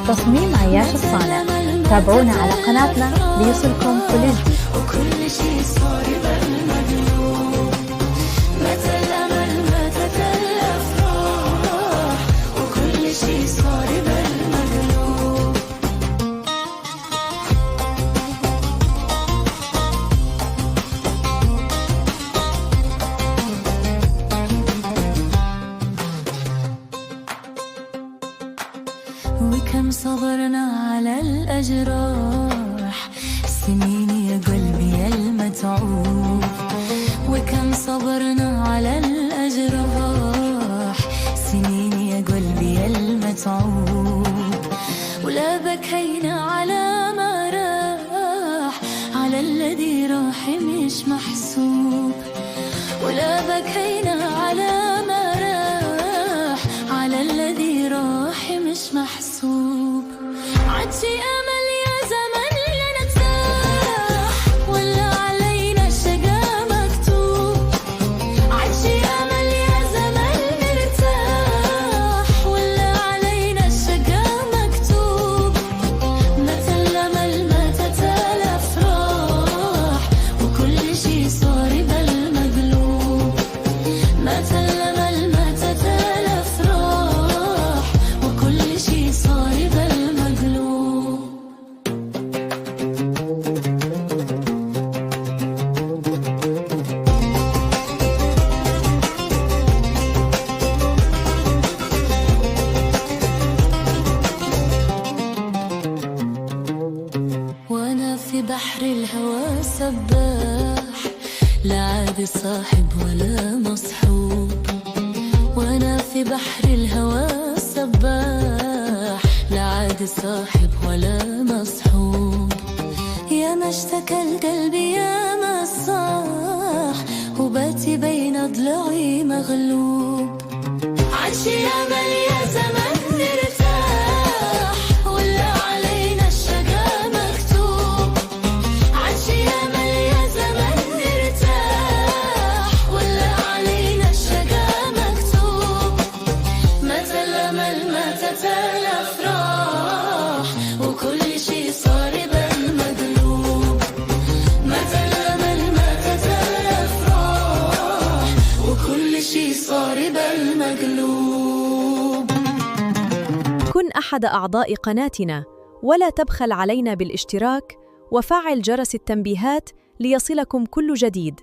تصميم عياش الصانع. تابعونا على قناتنا ليصلكم كل جديد. وكل شي صار بالمقلوب، متى الأمل ماتت الأفراح، وكل شي صار بالمقلوب. وكم صبرنا على الأجراح، سنين يا قلبي يا المتعوب، وكم صبرنا على الأجراح، سنين يا قلبي يا المتعوب، ولا بكينا على ما راح، على الذي راح مش محسوب، ولا بكينا على ما راح، على الذي راح مش محسوب. عدشي أمل يا زمن لنرتاح، ولا علينا الشقا مكتوب. عدشي أمل يا زمن نرتاح، ولا علينا الشقا مكتوب. متى الأمل ماتت الأفراح، وكل شي صار بالمقلوب. متى الأمل ماتت الأفراح، وكل شي صار بالمقلوب. وانا في بحر الهوى سباح، لا عاد صاحب ولا مصحوب. وانا في بحر الهوى سباح، لا عاد صاحب ولا مصحوب. يا ما اشتكى القلب يا ما صاح، وباتي بين ضلعي مغلوب. عدشي أمل يا زمن نرتاح، ولا علينا الشقا مكتوب. عدشي أمل يا زمن نرتاح، ولا علينا الشقا مكتوب. متى الأمل ماتت الأفراح، وكل شي صار بالمقلوب. متى الأمل ماتت الأفراح، وكل شي صار بالمقلوب. كن أحد أعضاء قناتنا، ولا تبخل علينا بالاشتراك وفعل جرس التنبيهات ليصلكم كل جديد.